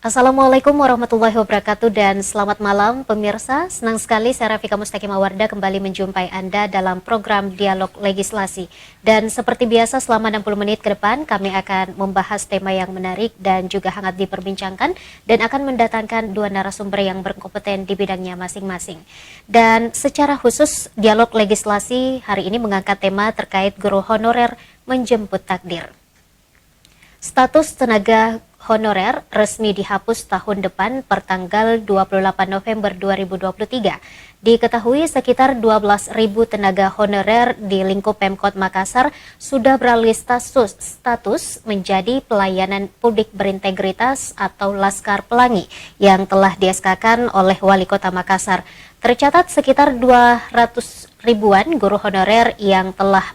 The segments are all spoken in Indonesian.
Assalamualaikum warahmatullahi wabarakatuh dan selamat malam pemirsa. Senang sekali saya Rafika Mustaqimah kembali menjumpai Anda dalam program Dialog Legislasi. Dan seperti biasa selama 60 menit ke depan kami akan membahas tema yang menarik dan juga hangat diperbincangkan dan akan mendatangkan dua narasumber yang berkompeten di bidangnya masing-masing. Dan secara khusus Dialog Legislasi hari ini mengangkat tema terkait guru honorer menjemput takdir. Status tenaga honorer resmi dihapus tahun depan per tanggal 28 November 2023. Diketahui sekitar 12.000 tenaga honorer di lingkup Pemkot Makassar sudah beralih status menjadi pelayanan publik berintegritas atau Laskar Pelangi yang telah di-SK-kan oleh Wali Kota Makassar. Tercatat sekitar 200 ribuan guru honorer yang telah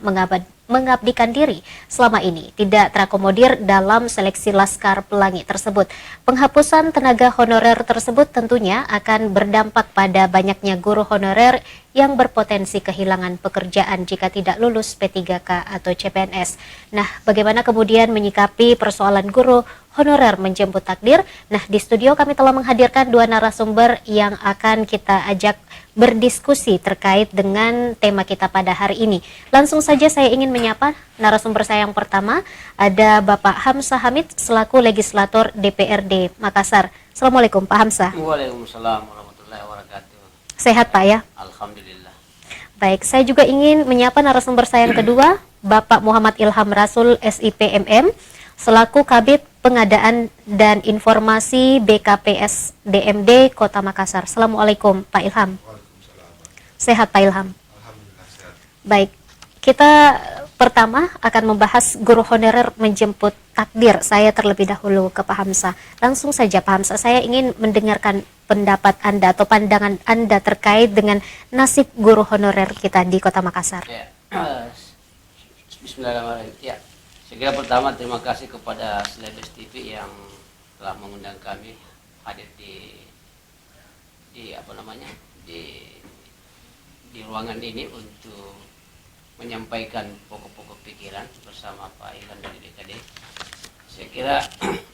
mengabdikan diri selama ini tidak terakomodir dalam seleksi Laskar Pelangi tersebut. Penghapusan tenaga honorer tersebut tentunya akan berdampak pada banyaknya guru honorer yang berpotensi kehilangan pekerjaan jika tidak lulus P3K atau CPNS. Nah, bagaimana kemudian menyikapi persoalan guru honorer menjemput takdir? Nah, di studio kami telah menghadirkan dua narasumber yang akan kita ajak berdiskusi terkait dengan tema kita pada hari ini. Langsung saja saya ingin menyapa narasumber saya yang pertama, ada Bapak Hamzah Hamid selaku legislator DPRD Makassar. Assalamualaikum Pak Hamzah. Waalaikumsalam warahmatullahi wabarakatuh. Sehat Pak ya? Alhamdulillah. Baik, saya juga ingin menyapa narasumber saya yang kedua, Bapak Muhammad Ilham Rasul SIPMM selaku Kabid Pengadaan dan Informasi BKPS DMD Kota Makassar. Assalamualaikum Pak Ilham. Sehat Pak Ilham? Alhamdulillah sehat. Baik, kita pertama akan membahas guru honorer menjemput takdir. Saya terlebih dahulu ke Pak Hamzah. Langsung saja Pak Hamzah, saya ingin mendengarkan pendapat Anda atau pandangan Anda terkait dengan nasib guru honorer kita di Kota Makassar. Ya. Bismillahirrahmanirrahim. Ya. Saya kira pertama terima kasih kepada Celebes TV yang telah mengundang kami hadir di apa namanya? Di ruangan ini untuk menyampaikan pokok-pokok pikiran bersama Pak Ilham dari DKD. Saya kira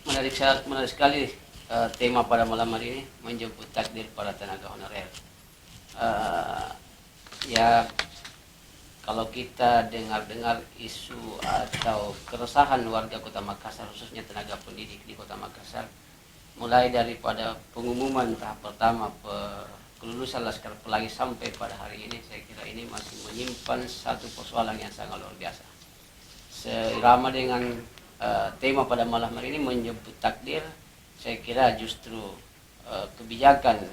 menarik sekali tema pada malam hari ini, menjemput takdir para tenaga honorer. Ya, kalau kita dengar-dengar isu atau keresahan warga Kota Makassar, khususnya tenaga pendidik di Kota Makassar, mulai daripada pengumuman tahap pertama kelulusan Laskar Pelangi sampai pada hari ini, saya kira ini masih menyimpan satu persoalan yang sangat luar biasa. Seirama dengan tema pada malam hari ini, menjemput takdir, saya kira justru kebijakan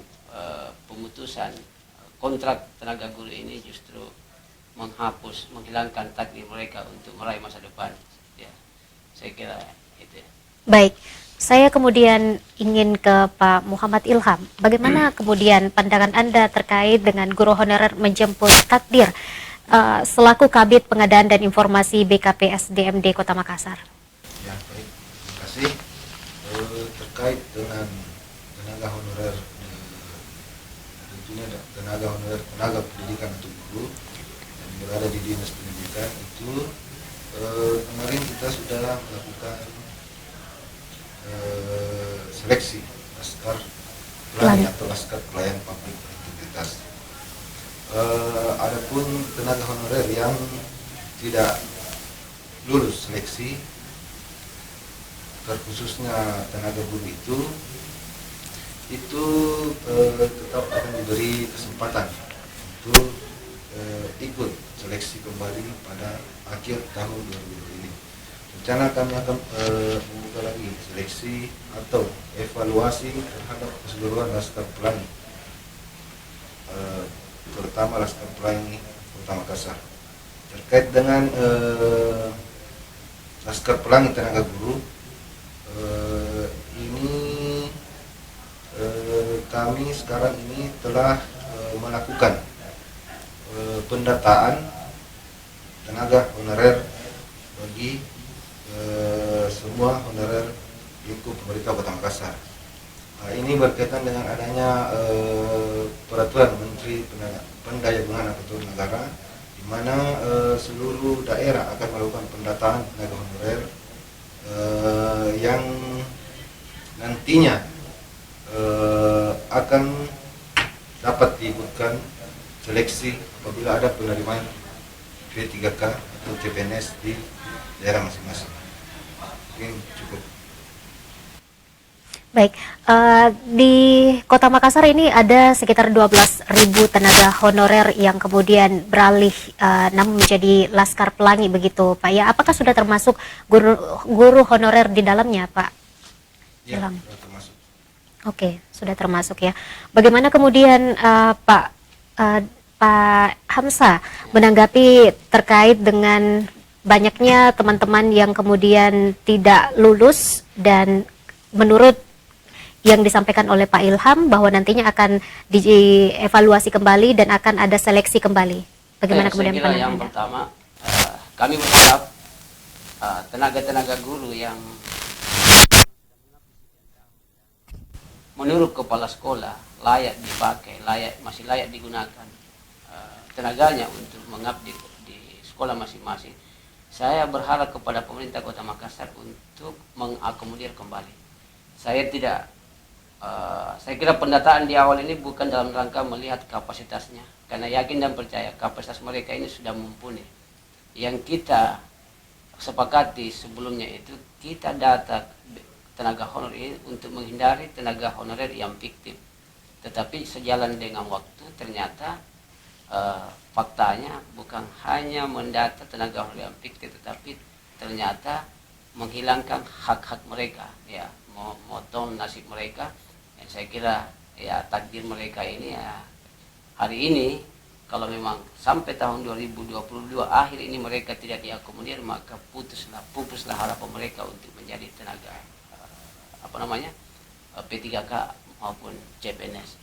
pemutusan kontrak tenaga guru ini justru menghilangkan takdir mereka untuk meraih masa depan. Ya, saya kira itu. Baik, saya kemudian ingin ke Pak Muhammad Ilham. Bagaimana kemudian pandangan Anda terkait dengan guru honorer menjemput takdir selaku Kabid Pengadaan dan Informasi BKPS DMD Kota Makassar? Ya, baik. Terima kasih. Terkait dengan tenaga honorer, tentunya tenaga honorer tenaga pendidikan untuk guru yang berada di dinas pendidikan itu kemarin kita sudah melakukan seleksi Laskar Pelangi atau Laskar Pelayan Publik Berintegritas. Adapun tenaga honorer yang tidak lulus seleksi, terkhususnya tenaga guru itu tetap akan diberi kesempatan untuk ikut seleksi kembali pada akhir tahun 2020 ini. Rencana kami akan membuka lagi seleksi atau evaluasi terhadap keseluruhan Laskar Pelangi, terutama Laskar Pelangi Kota Makassar. Terkait dengan Laskar Pelangi tenaga guru, ini kami sekarang ini telah melakukan pendataan tenaga honorer bagi semua honorer lingkup pemerintah Kota Makassar. Ini berkaitan dengan adanya peraturan Menteri Pendayagungan Aparatur Negara, di mana seluruh daerah akan melakukan pendataan tenaga honorer yang nantinya akan dapat diikutkan seleksi apabila ada penerimaan P3K atau CPNS di daerah masing-masing. Mungkin cukup. Baik, di Kota Makassar ini ada sekitar 12.000 tenaga honorer yang kemudian beralih namun menjadi Laskar Pelangi begitu, Pak. Ya, apakah sudah termasuk guru honorer di dalamnya, Pak? Ya, Dalam. sudah termasuk. Oke, sudah termasuk ya. Bagaimana kemudian Pak Hamsa menanggapi terkait dengan banyaknya teman-teman yang kemudian tidak lulus dan menurut yang disampaikan oleh Pak Ilham bahwa nantinya akan dievaluasi kembali dan akan ada seleksi kembali. Bagaimana kemudian saya kira pandangan yang Anda? pertama, kami berharap tenaga-tenaga guru yang menurut kepala sekolah layak dipakai, masih layak digunakan tenaganya untuk mengabdi di sekolah masing-masing. Saya berharap kepada pemerintah Kota Makassar untuk mengakomodir kembali. Saya kira pendataan di awal ini bukan dalam rangka melihat kapasitasnya, karena yakin dan percaya kapasitas mereka ini sudah mumpuni. Yang kita sepakati sebelumnya itu, kita data tenaga honorer ini untuk menghindari tenaga honorer yang fiktif. Tetapi sejalan dengan waktu ternyata faktanya bukan hanya mendata tenaga honorer yang fiktif, tetapi ternyata menghilangkan hak-hak mereka, ya, memotong nasib mereka. Saya kira ya takdir mereka ini ya hari ini, kalau memang sampai tahun 2022 akhir ini mereka tidak diakomodir, maka pupuslah harapan mereka untuk menjadi tenaga P3K maupun CPNS.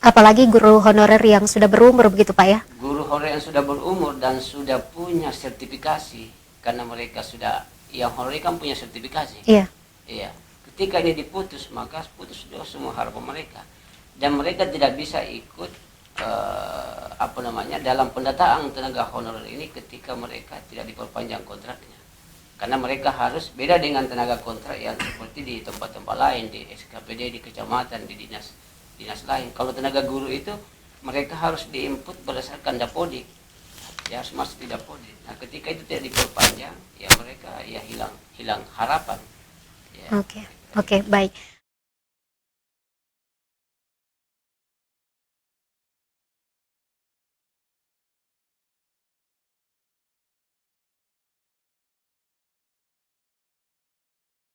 Apalagi guru honorer yang sudah berumur begitu, Pak ya? Guru honorer yang sudah berumur dan sudah punya sertifikasi, karena mereka sudah, yang honorer kan punya sertifikasi. Iya. Iya. Ketika ini diputus, maka putus juga semua harapan mereka, dan mereka tidak bisa ikut dalam pendataan tenaga honorer ini ketika mereka tidak diperpanjang kontraknya, karena mereka harus beda dengan tenaga kontrak yang seperti di tempat-tempat lain, di SKPD, di kecamatan, di dinas lain. Kalau tenaga guru itu mereka harus diinput berdasarkan dapodik, ya harus masuk di dapodik. Nah, ketika itu tidak diperpanjang, ya mereka ya hilang harapan. Ya. Oke, baik.